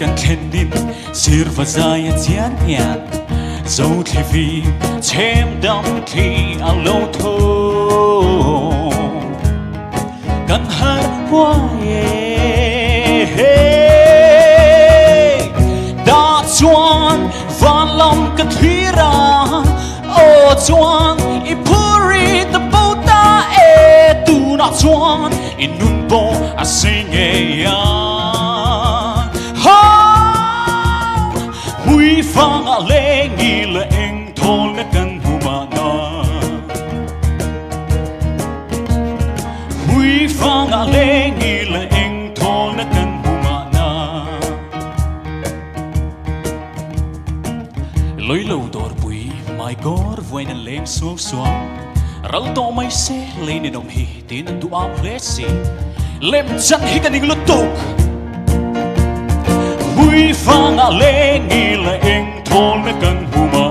kan khen din sir và dài chán nhạt dẫu thì vì thêm đắm khi ao lâu thô kan hát qua đã chuan van lòng kan thủy ra ô chuan i puri the bota tu na chuan in nun bo a sing ya hui phang a le nghi le eng thol na kan humana hui phang a le nghi le eng thol na kan humana lối lâu đor bui mai gor voin an leng suang suang ral to mai se le ni nom hi tin an du a plesi lem chan hi kan ing lutuk hui phang a le nghi le eng thol na kan huma